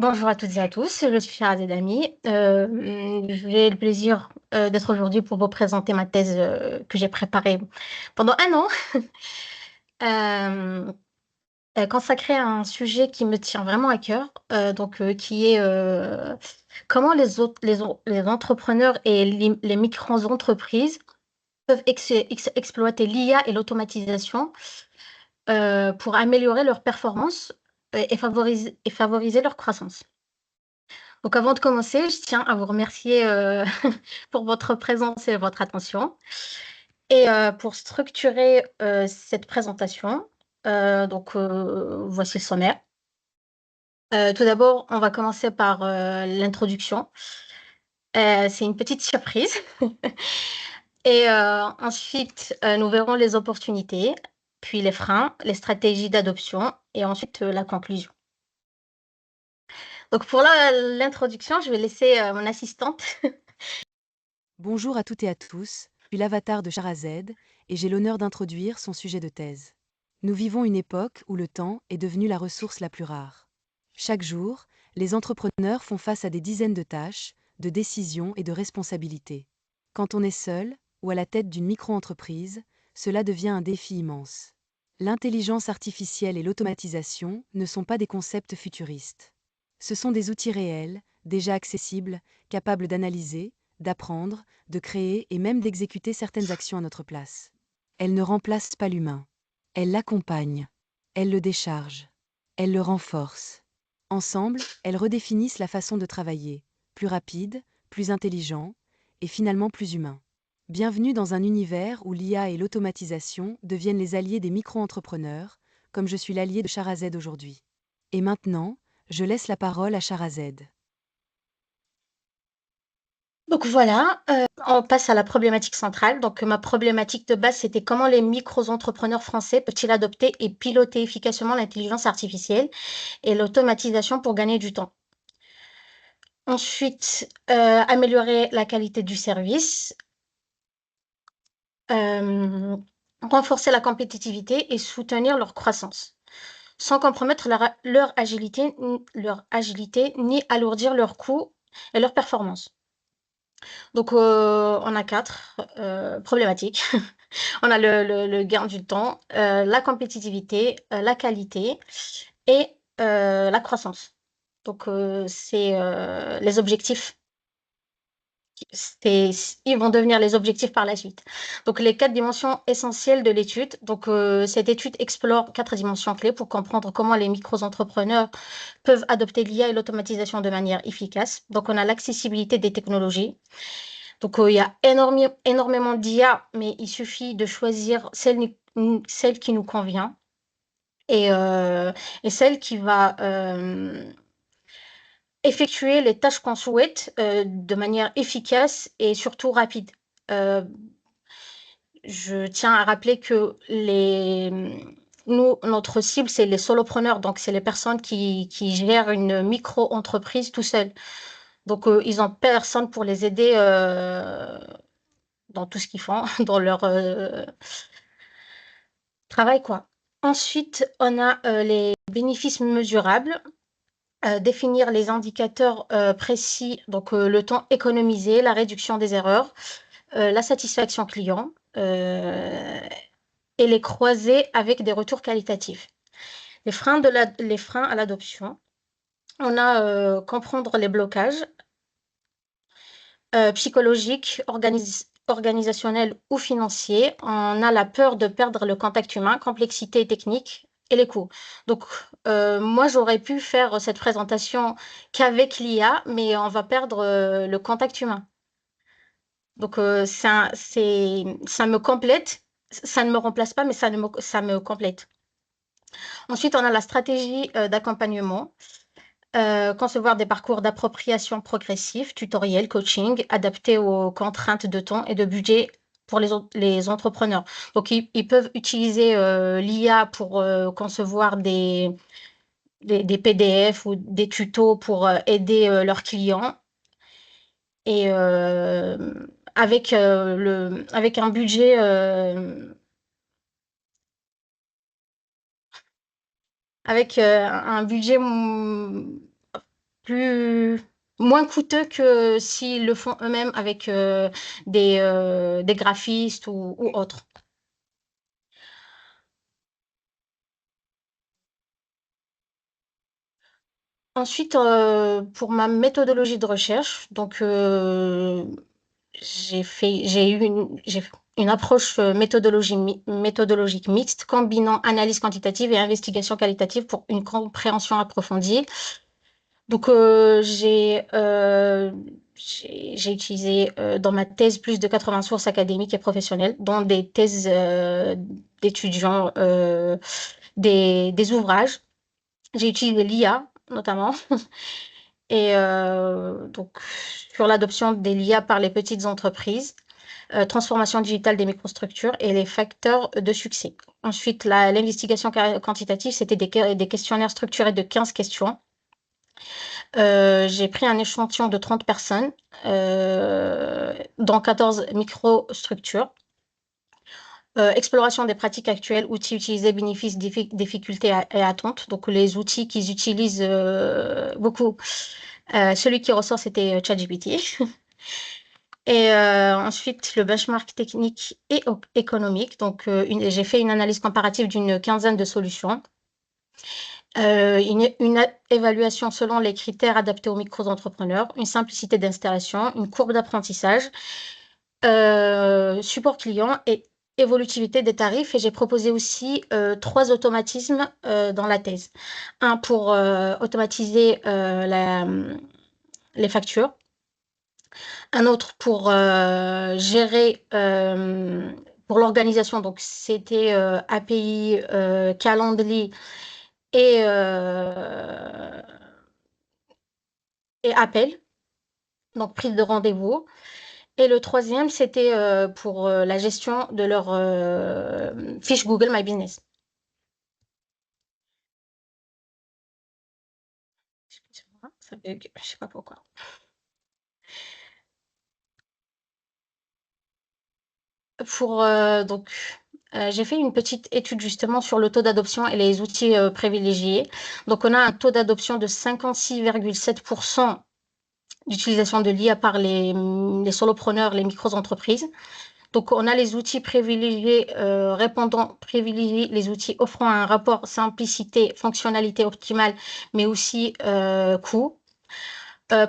Bonjour à toutes et à tous, je suis Sharazed Dami. J'ai le plaisir d'être aujourd'hui pour vous présenter ma thèse que j'ai préparée pendant un an, euh, consacrée à un sujet qui me tient vraiment à cœur, qui est comment les entrepreneurs et les micro-entreprises peuvent exploiter l'IA et l'automatisation pour améliorer leur performance et favoriser leur croissance. Donc avant de commencer, je tiens à vous remercier, pour votre présence et votre attention et pour structurer, cette présentation, voici le sommaire. Tout d'abord, on va commencer par, l'introduction. C'est une petite surprise et ensuite, nous verrons les opportunités, puis les freins, les stratégies d'adoption et ensuite, la conclusion. Donc pour l'introduction, je vais laisser, mon assistante. Bonjour à toutes et à tous, je suis l'avatar de Sharazed et j'ai l'honneur d'introduire son sujet de thèse. Nous vivons une époque où le temps est devenu la ressource la plus rare. Chaque jour, les entrepreneurs font face à des dizaines de tâches, de décisions et de responsabilités. Quand on est seul ou à la tête d'une micro-entreprise, cela devient un défi immense. L'intelligence artificielle et l'automatisation ne sont pas des concepts futuristes. Ce sont des outils réels, déjà accessibles, capables d'analyser, d'apprendre, de créer et même d'exécuter certaines actions à notre place. Elles ne remplacent pas l'humain. Elles l'accompagnent. Elles le déchargent. Elles le renforcent. Ensemble, elles redéfinissent la façon de travailler, plus rapide, plus intelligent et finalement plus humain. Bienvenue dans un univers où l'IA et l'automatisation deviennent les alliés des micro-entrepreneurs, comme je suis l'allié de Sharazed aujourd'hui. Et maintenant, je laisse la parole à Sharazed. Donc voilà, on passe à la problématique centrale. Donc ma problématique de base, c'était comment les micro-entrepreneurs français peuvent-ils adopter et piloter efficacement l'intelligence artificielle et l'automatisation pour gagner du temps. Ensuite, améliorer la qualité du service, euh, renforcer la compétitivité et soutenir leur croissance, sans compromettre leur agilité ni alourdir leurs coûts et leurs performances. Donc, on a 4 problématiques. On a le gain du temps, la compétitivité, la qualité et la croissance. Donc, c'est, les objectifs. C'est Ils vont devenir les objectifs par la suite. Donc les 4 dimensions essentielles de l'étude. Donc, cette étude explore 4 dimensions clés pour comprendre comment les micro-entrepreneurs peuvent adopter l'IA et l'automatisation de manière efficace. Donc on a l'accessibilité des technologies. Donc, il y a énormément d'IA, mais il suffit de choisir celle qui nous convient et celle qui va, effectuer les tâches qu'on souhaite, de manière efficace et surtout rapide. Heu, je tiens à rappeler que nous, notre cible, c'est les solopreneurs, donc c'est les personnes qui gèrent une micro-entreprise tout seuls. Donc, ils ont personne pour les aider, dans tout ce qu'ils font, dans leur, travail, quoi. Ensuite, on a, les bénéfices mesurables, définir les indicateurs, précis, donc, le temps économisé, la réduction des erreurs, la satisfaction client, et les croiser avec des retours qualitatifs. Les freins à l'adoption, on a, comprendre les blocages, psychologiques, organisationnels ou financiers. On a la peur de perdre le contact humain, complexité technique et les coûts. Donc, moi, j'aurais pu faire cette présentation qu'avec l'IA, mais on va perdre, le contact humain. Donc, ça me complète. Ça ne me remplace pas, mais ça me complète. Ensuite, on a la stratégie, d'accompagnement. Concevoir des parcours d'appropriation progressifs, tutoriels, coaching, adaptés aux contraintes de temps et de budget pour les entrepreneurs. Donc, ils peuvent utiliser l'IA pour concevoir des PDF ou des tutos pour aider leurs clients et avec un budget, avec un budget plus moins coûteux que s'ils le font eux-mêmes avec des graphistes ou autres. Ensuite, pour ma méthodologie de recherche, donc j'ai fait une approche méthodologique mixte, combinant analyse quantitative et investigation qualitative pour une compréhension approfondie. Donc, j'ai utilisé dans ma thèse plus de 80 sources académiques et professionnelles, dont des thèses d'étudiants, des ouvrages. J'ai utilisé l'IA notamment, et donc sur l'adoption des l'IA par les petites entreprises, transformation digitale des microstructures et les facteurs de succès. Ensuite, l'investigation quantitative, c'était des questionnaires structurés de 15 questions. J'ai pris un échantillon de 30 personnes dans 14 microstructures. Exploration des pratiques actuelles, outils utilisés, bénéfices, difficultés et attentes. Donc, les outils qu'ils utilisent beaucoup. Celui qui ressort, c'était ChatGPT. Et ensuite, le benchmark technique et économique. Donc, j'ai fait une analyse comparative d'une quinzaine de solutions. Une évaluation selon les critères adaptés aux micro-entrepreneurs, une simplicité d'installation, une courbe d'apprentissage, support client et évolutivité des tarifs. Et j'ai proposé aussi 3 automatismes dans la thèse. Un pour automatiser les factures, un autre pour gérer pour l'organisation, donc c'était API, Calendly et, et appel, donc prise de rendez-vous. Et le troisième, c'était pour la gestion de leur fiche Google My Business. Ça bug, je sais pas pourquoi. Pour donc j'ai fait une petite étude justement sur le taux d'adoption et les outils privilégiés. Donc on a un taux d'adoption de 56,7% d'utilisation de l'IA par les solopreneurs, les micro-entreprises. Donc on a les outils privilégiés répondant, privilégiés les outils offrant un rapport simplicité, fonctionnalité optimale, mais aussi coût.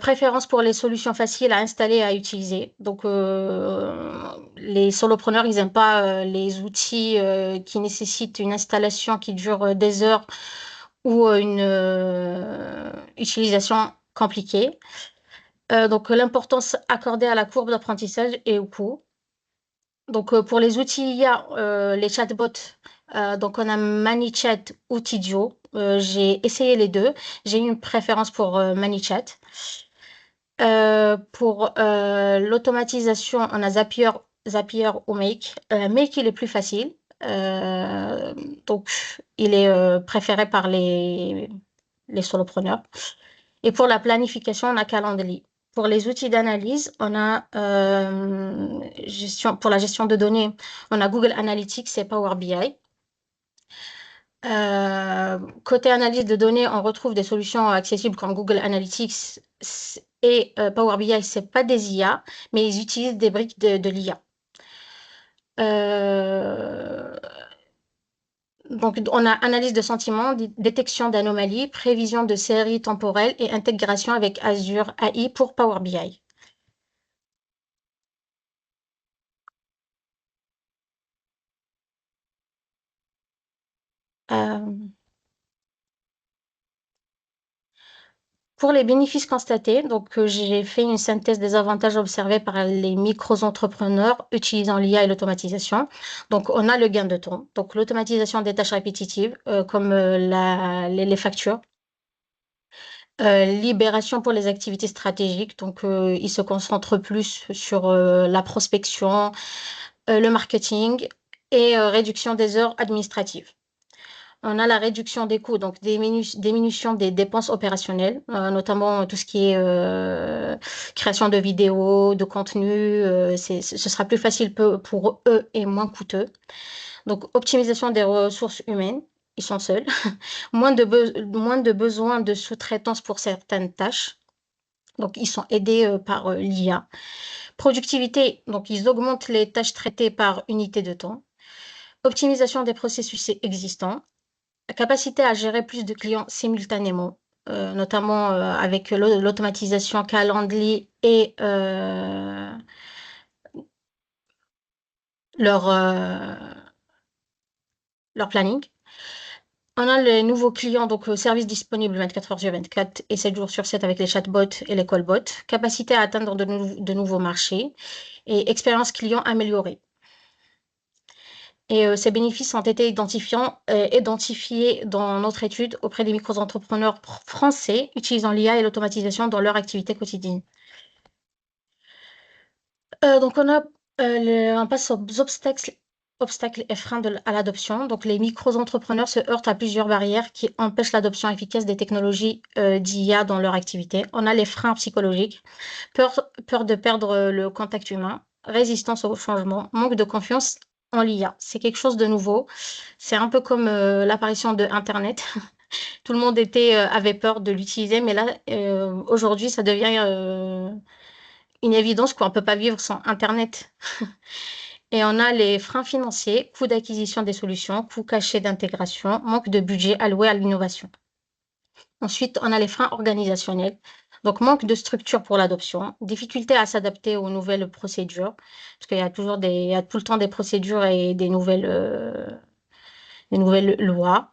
Préférence pour les solutions faciles à installer et à utiliser. Donc, les solopreneurs, ils n'aiment pas les outils qui nécessitent une installation qui dure des heures ou une utilisation compliquée. Donc, l'importance accordée à la courbe d'apprentissage et au coût. Donc, pour les outils IA, les chatbots, donc on a ManyChat ou Tidio. J'ai essayé les deux. J'ai eu une préférence pour ManyChat. Pour l'automatisation, on a Zapier ou Make. Make, il est plus facile. Donc, il est préféré par les solopreneurs. Et pour la planification, on a Calendly. Pour les outils d'analyse, on a pour la gestion de données, on a Google Analytics et Power BI. Côté analyse de données, on retrouve des solutions accessibles comme Google Analytics et Power BI, c'est pas des IA, mais ils utilisent des briques de l'IA. Donc, on a analyse de sentiments, détection d'anomalies, prévision de séries temporelles et intégration avec Azure AI pour Power BI. Euh, Pour les bénéfices constatés, donc j'ai fait une synthèse des avantages observés par les micro-entrepreneurs utilisant l'IA et l'automatisation. Donc, on a le gain de temps, donc l'automatisation des tâches répétitives comme les factures, libération pour les activités stratégiques. Donc, ils se concentrent plus sur la prospection, le marketing et réduction des heures administratives. On a la réduction des coûts, donc diminution des dépenses opérationnelles, notamment tout ce qui est création de vidéos, de contenu. Ce sera plus facile pour eux et moins coûteux. Donc, optimisation des ressources humaines. ils sont seuls, moins de besoin de sous-traitance pour certaines tâches. Donc, ils sont aidés par l'IA. Productivité, donc ils augmentent les tâches traitées par unité de temps. Optimisation des processus existants. La capacité à gérer plus de clients simultanément, notamment avec l'automatisation Calendly et leur, euh, leur planning. On a les nouveaux clients, donc services disponibles 24 heures sur 24 et 7 jours sur 7 avec les chatbots et les callbots. Capacité à atteindre de nouveaux marchés et expérience client améliorée. Et ces bénéfices ont été identifiés dans notre étude auprès des micro-entrepreneurs français utilisant l'IA et l'automatisation dans leur activité quotidienne. Donc on passe aux obstacles et freins à l'adoption. Donc les micro-entrepreneurs se heurtent à plusieurs barrières qui empêchent l'adoption efficace des technologies d'IA dans leur activité. On a les freins psychologiques, peur de perdre le contact humain, résistance au changement, manque de confiance en l'IA. C'est quelque chose de nouveau. C'est un peu comme l'apparition de Internet. Tout le monde avait peur de l'utiliser, mais là, aujourd'hui, ça devient une évidence qu'on ne peut pas vivre sans Internet. Et on a les freins financiers, coûts d'acquisition des solutions, coûts cachés d'intégration, manque de budget alloué à l'innovation. Ensuite, on a les freins organisationnels, donc manque de structure pour l'adoption, difficulté à s'adapter aux nouvelles procédures, parce qu'il y a il y a tout le temps des procédures et des nouvelles lois,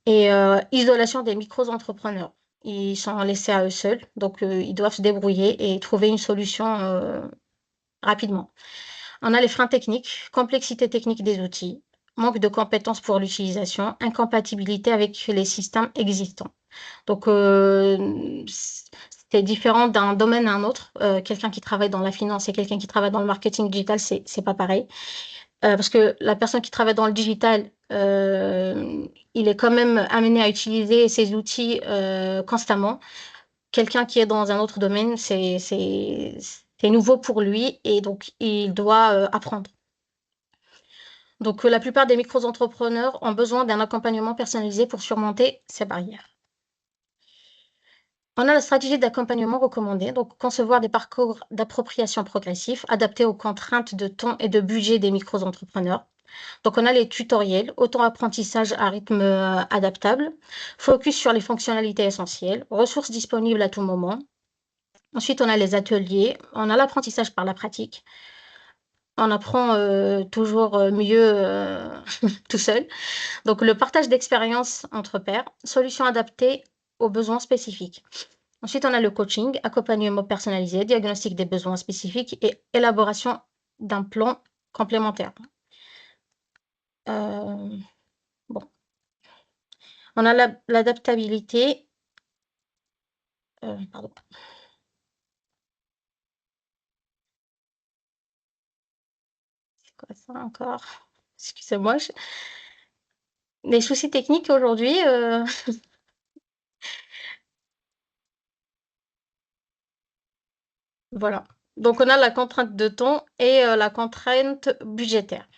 et isolation des micro-entrepreneurs. Ils sont laissés à eux seuls, donc ils doivent se débrouiller et trouver une solution rapidement. On a les freins techniques, complexité technique des outils, manque de compétences pour l'utilisation, incompatibilité avec les systèmes existants. Donc, c'est différent d'un domaine à un autre. Quelqu'un qui travaille dans la finance et quelqu'un qui travaille dans le marketing digital, c'est pas pareil. Parce que la personne qui travaille dans le digital, il est quand même amené à utiliser ces outils constamment. Quelqu'un qui est dans un autre domaine, c'est nouveau pour lui et donc il doit apprendre. Donc, la plupart des micro-entrepreneurs ont besoin d'un accompagnement personnalisé pour surmonter ces barrières. On a la stratégie d'accompagnement recommandée, donc concevoir des parcours d'appropriation progressifs adaptés aux contraintes de temps et de budget des micro-entrepreneurs. Donc, on a les tutoriels, auto-apprentissage à rythme adaptable, focus sur les fonctionnalités essentielles, ressources disponibles à tout moment. Ensuite, on a les ateliers, on a l'apprentissage par la pratique. On apprend toujours mieux tout seul. Donc, le partage d'expériences entre pairs, solutions adaptées aux besoins spécifiques. Ensuite, on a le coaching, accompagnement personnalisé, diagnostic des besoins spécifiques et élaboration d'un plan complémentaire. Bon. On a l'adaptabilité. Pardon. C'est quoi ça encore? Excusez-moi. Les soucis techniques aujourd'hui. Voilà. Donc, on a la contrainte de temps et la contrainte budgétaire.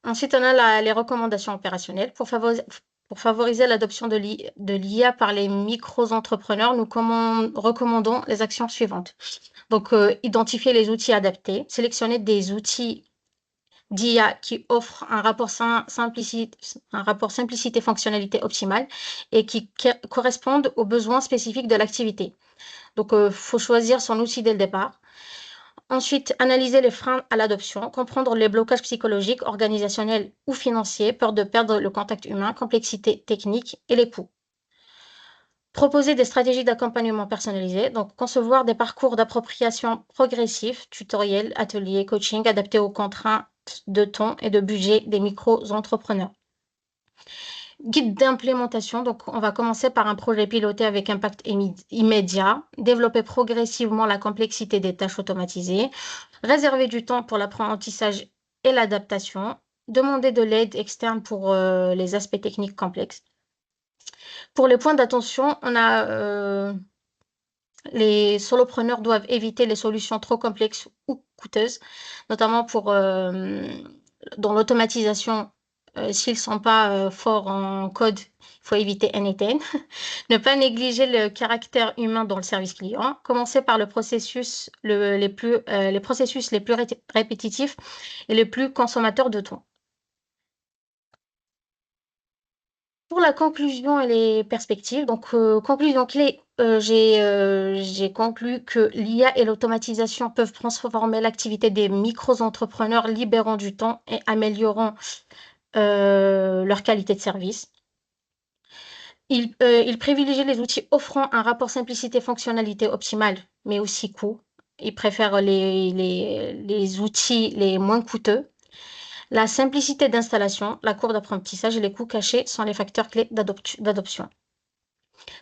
Ensuite, on a les recommandations opérationnelles. Pour favoriser l'adoption de l'IA par les micro-entrepreneurs, nous recommandons les actions suivantes. Donc, identifier les outils adaptés, sélectionner des outils d'IA qui offrent un rapport simplicité-fonctionnalité optimale et qui correspondent aux besoins spécifiques de l'activité. Donc, il faut choisir son outil dès le départ. Ensuite, analyser les freins à l'adoption, comprendre les blocages psychologiques, organisationnels ou financiers, peur de perdre le contact humain, complexité technique et les coûts. Proposer des stratégies d'accompagnement personnalisées, donc concevoir des parcours d'appropriation progressifs, tutoriels, ateliers, coaching adaptés aux contraintes de temps et de budget des micro-entrepreneurs. Guide d'implémentation, donc on va commencer par un projet piloté avec impact immédiat, développer progressivement la complexité des tâches automatisées, réserver du temps pour l'apprentissage et l'adaptation, demander de l'aide externe pour les aspects techniques complexes. Pour les points d'attention, on a les solopreneurs doivent éviter les solutions trop complexes ou coûteuses, notamment dans l'automatisation s'ils sont pas, forts en code, il faut éviter n-eten. Ne pas négliger le caractère humain dans le service client. Commencer par les processus les plus répétitifs et les plus consommateurs de temps. Pour la conclusion et les perspectives, donc conclusion clé, j'ai conclu que l'IA et l'automatisation peuvent transformer l'activité des micro-entrepreneurs, libérant du temps et améliorant leur qualité de service. Il privilégie les outils offrant un rapport simplicité-fonctionnalité optimal, mais aussi coût. Il préfère les outils les moins coûteux. La simplicité d'installation, la courbe d'apprentissage et les coûts cachés sont les facteurs clés d'adoption.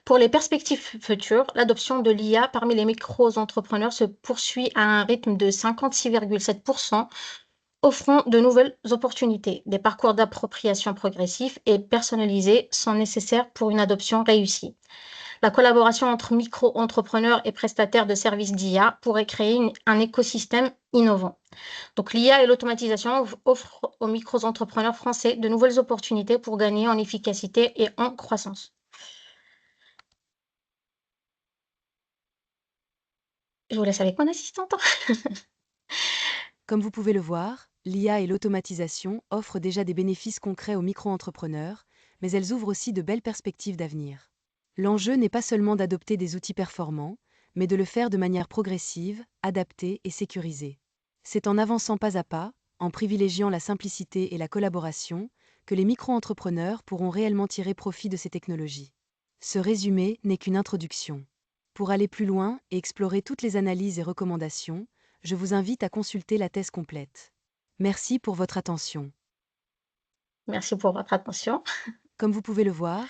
Pour les perspectives futures, l'adoption de l'IA parmi les micro-entrepreneurs se poursuit à un rythme de 56,7%, offrant de nouvelles opportunités. Des parcours d'appropriation progressifs et personnalisés sont nécessaires pour une adoption réussie. La collaboration entre micro-entrepreneurs et prestataires de services d'IA pourrait créer un écosystème innovant. Donc l'IA et l'automatisation offrent aux micro-entrepreneurs français de nouvelles opportunités pour gagner en efficacité et en croissance. Je vous laisse avec mon assistante. Comme vous pouvez le voir, l'IA et l'automatisation offrent déjà des bénéfices concrets aux micro-entrepreneurs, mais elles ouvrent aussi de belles perspectives d'avenir. L'enjeu n'est pas seulement d'adopter des outils performants, mais de le faire de manière progressive, adaptée et sécurisée. C'est en avançant pas à pas, en privilégiant la simplicité et la collaboration, que les micro-entrepreneurs pourront réellement tirer profit de ces technologies. Ce résumé n'est qu'une introduction. Pour aller plus loin et explorer toutes les analyses et recommandations, je vous invite à consulter la thèse complète. Merci pour votre attention. Merci pour votre attention. Comme vous pouvez le voir,